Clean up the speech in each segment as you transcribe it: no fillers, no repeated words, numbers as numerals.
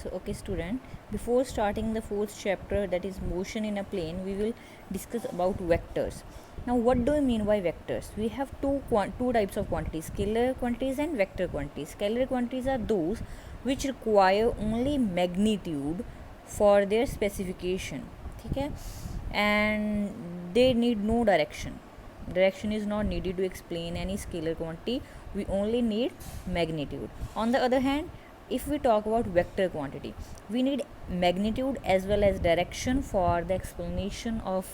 So okay student, before starting the fourth chapter, that is motion in a plane, we will discuss about vectors. Now what do we mean by vectors? We have two types of quantities, scalar quantities and vector quantities. Scalar quantities are those which require only magnitude for their specification, okay? And they need no direction. Direction is not needed to explain any scalar quantity, we only need magnitude. On the other hand, if we talk about vector quantity, we need magnitude as well as direction for the explanation of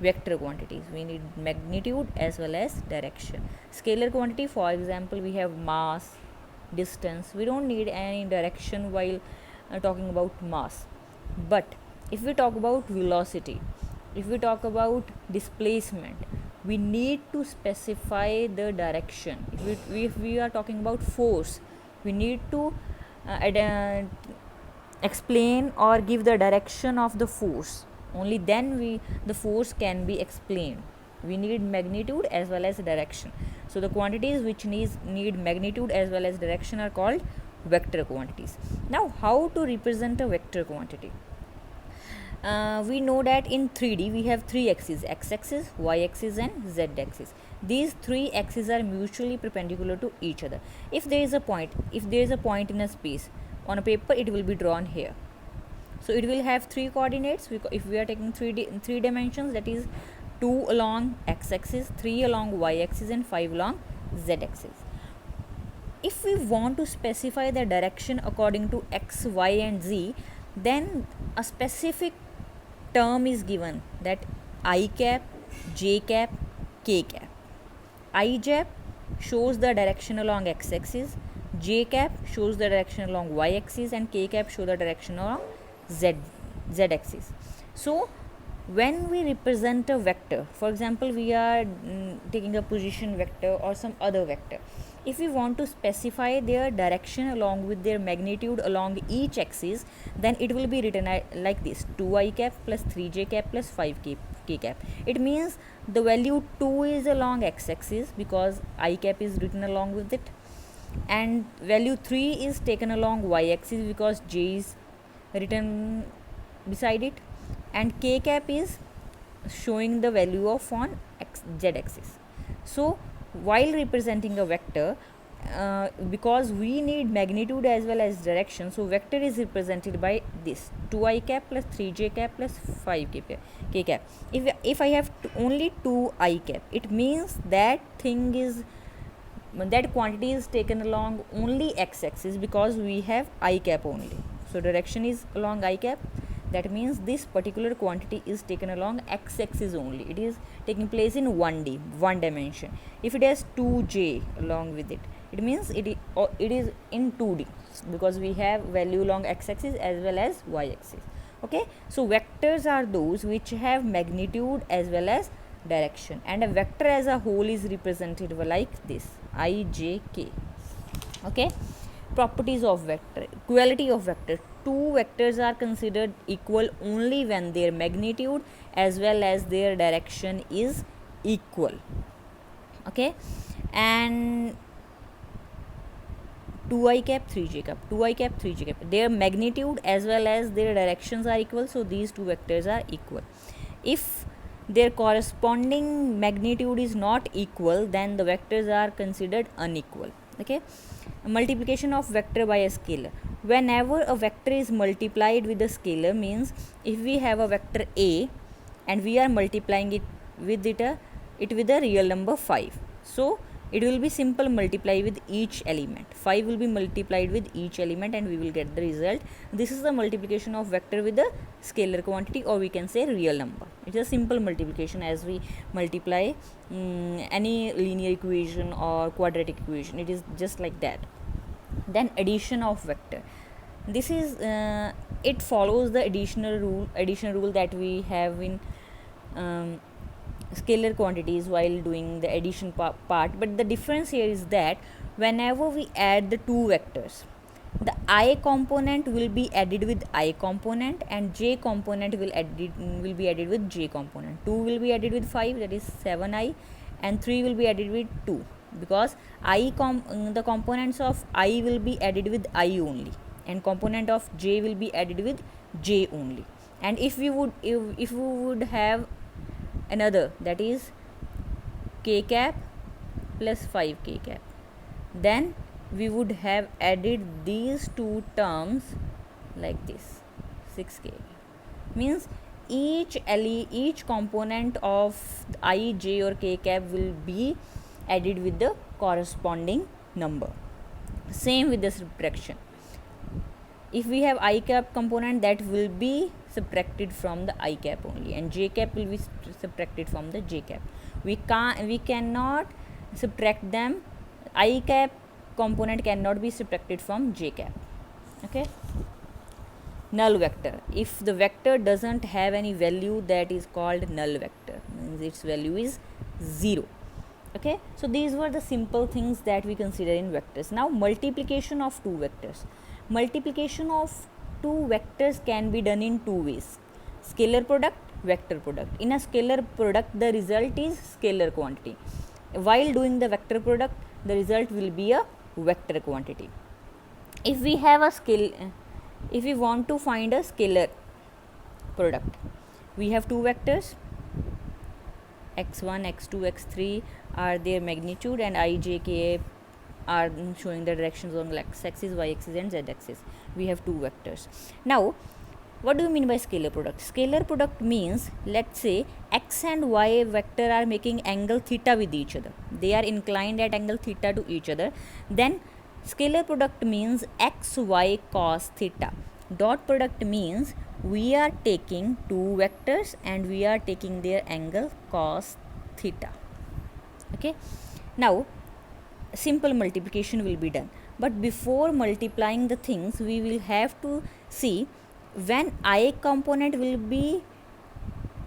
vector quantities. We need magnitude as well as direction. Scalar quantity, for example, we have mass, distance. We don't need any direction while talking about mass. But if we talk about velocity, if we talk about displacement, we need to specify the direction. If we are talking about force, we need to explain or give the direction of the force. Only then the force can be explained. We need magnitude as well as direction. So the quantities which need magnitude as well as direction are called vector quantities. Now how to represent a vector quantity? We know that in 3D we have three axes, x-axis, y-axis and z-axis. These three axes are mutually perpendicular to each other. If there is a point in a space, on a paper it will be drawn here. So it will have three coordinates. If we are taking three dimensions, that is 2 along x-axis, 3 along y-axis and 5 along z-axis. If we want to specify the direction according to x, y and z, then a specific term is given, that I cap, j cap, k cap. I cap shows the direction along x-axis, j cap shows the direction along y-axis and k cap shows the direction along z-axis. So when we represent a vector, for example we are taking a position vector or some other vector, if we want to specify their direction along with their magnitude along each axis, then it will be written like this: 2i cap plus 3j cap plus 5k cap. It means the value 2 is along x-axis because I cap is written along with it, and value 3 is taken along y-axis because j is written beside it, and k cap is showing the value of on z-axis. So while representing a vector, because we need magnitude as well as direction, so vector is represented by this: 2i cap plus 3j cap plus 5k cap. If I have only 2i cap, it means that quantity is taken along only x-axis because we have I cap only. So direction is along I cap. That means this particular quantity is taken along x-axis only. It is taking place in 1D, one dimension. If it has 2j along with it, it means it is in 2D because we have value along x-axis as well as y-axis. Okay, so vectors are those which have magnitude as well as direction, and a vector as a whole is represented like this: I, j, k. Okay, properties of vector. Equality of vector. Two vectors are considered equal only when their magnitude as well as their direction is equal. Okay, and 2i cap 3j cap, 2i cap 3j cap, their magnitude as well as their directions are equal, so these two vectors are equal. If their corresponding magnitude is not equal, then the vectors are considered unequal. Okay, multiplication of vector by a scalar. Whenever a vector is multiplied with a scalar, means if we have a vector a and we are multiplying it with a real number 5, so it will be simple multiply with each element. 5 will be multiplied with each element and we will get the result. This is the multiplication of vector with a scalar quantity, or we can say real number. It is a simple multiplication as we multiply any linear equation or quadratic equation. It is just like that. Then addition of vector. This is it follows the addition rule that we have in scalar quantities while doing the addition part, but the difference here is that whenever we add the two vectors, the I component will be added with I component and j component will be added with j component. 2 will be added with 5, that is 7i, and 3 will be added with 2 because the components of I will be added with I only, and component of j will be added with j only. And if we would have another, that is k cap plus 5k cap, then we would have added these two terms like this, 6k, means each component of I, j or k cap will be added with the corresponding number. Same with the subtraction. If we have I cap component, that will be subtracted from the I cap only, and j cap will be subtracted from the j cap. We cannot subtract them. I cap component cannot be subtracted from j cap. Okay. Null vector. If the vector doesn't have any value, that is called null vector, means its value is 0. Okay, so these were the simple things that we consider in vectors. Now multiplication of two vectors. Multiplication of two vectors can be done in two ways: scalar product, vector product. In a scalar product, the result is scalar quantity. While doing the vector product, the result will be a vector quantity. If we have a if we want to find a scalar product, we have two vectors, x1, x2, x3 are their magnitude, and I, j, k are showing the directions on x-axis, y-axis and z-axis. We have two vectors. Now what do you mean by scalar product? Scalar product means, let's say x and y vector are making angle theta with each other. They are inclined at angle theta to each other. Then scalar product means x, y cos theta. Dot product means we are taking two vectors and we are taking their angle cos theta. Okay. Now simple multiplication will be done, but before multiplying the things, we will have to see when I component will be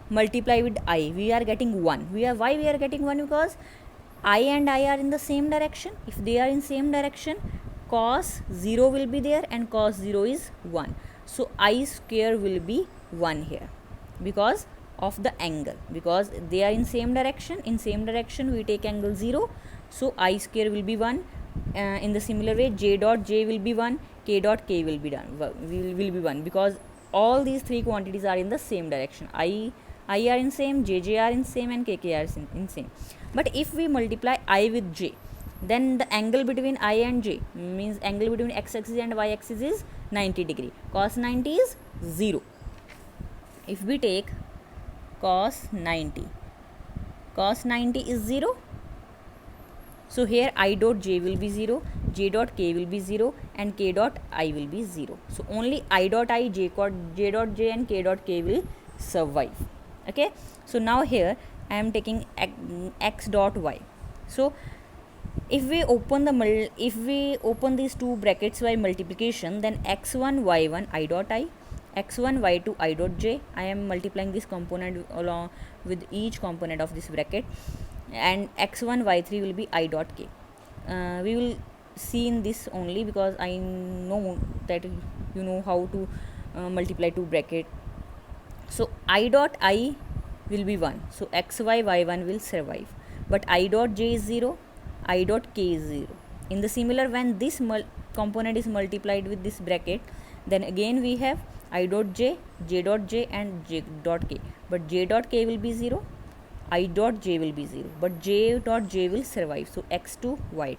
multiplied with I, we are getting 1. Why we are getting 1? Because I and I are in the same direction. If they are in same direction, cos 0 will be there and cos 0 is 1. So I square will be 1 here because of the angle, because they are in same direction. In same direction we take angle 0, so I square will be 1. In the similar way, j dot j will be 1, k dot k will be will be 1, because all these three quantities are in the same direction. I are in same, j are in same, and k are in same. But if we multiply I with j, then the angle between I and j, means angle between x-axis and y-axis, is 90 degree. Cos 90 is 0. If we take cos 90 is 0. So here I dot j will be 0, j dot k will be 0, and k dot I will be 0. So only I dot I, j dot j and k dot k will survive. Okay. So now here I am taking x dot y. So if we open these two brackets by multiplication, then x1 y1 I dot I, x1 y2 I dot j. I am multiplying this component along with each component of this bracket, and x1 y3 will be I dot k. We will see in this only, because I know that you know how to multiply two bracket. So I dot I will be 1, so xy y1 will survive, but I dot j is 0, I dot k is 0. In the similar, when this component is multiplied with this bracket, then again we have I dot j, j dot j and j dot k, but j dot k will be 0, I dot j will be 0, but j dot j will survive, so x2 y2.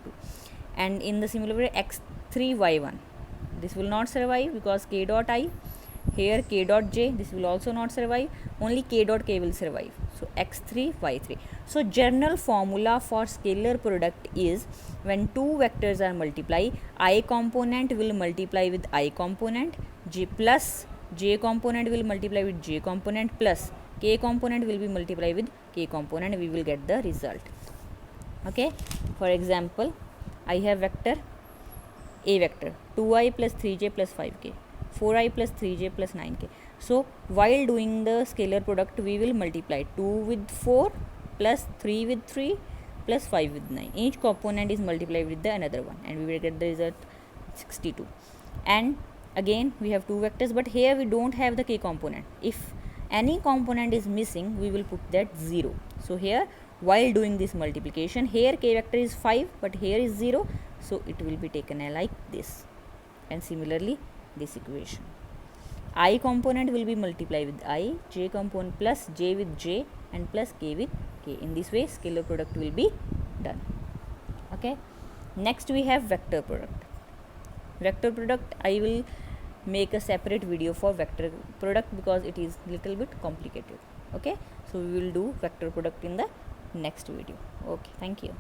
And in the similar way, x3 y1, this will not survive because k dot I, here k dot j, this will also not survive, only k dot k will survive, so x3 y3. So general formula for scalar product is, when two vectors are multiplied, I component will multiply with I component, j plus j component will multiply with j component, plus k component will be multiplied with k component, we will get the result. Okay. For example, I have vector a vector 2i plus 3j plus 5k, 4i plus 3j plus 9k. So while doing the scalar product, we will multiply 2 with 4 plus 3 with 3 plus 5 with 9. Each component is multiplied with the another one, and we will get the result 62. And again we have two vectors, but here we don't have the k component. If any component is missing, we will put that 0. So here, while doing this multiplication, here k vector is 5, but here is 0, so it will be taken like this. and similarly this equation. I component will be multiplied with I, j component plus j with j and plus k with k. In this way scalar product will be done. Okay, next we have vector product. Vector product I will make a separate video for vector product because it is little bit complicated. Okay, so we will do vector product in the next video. Okay, thank you.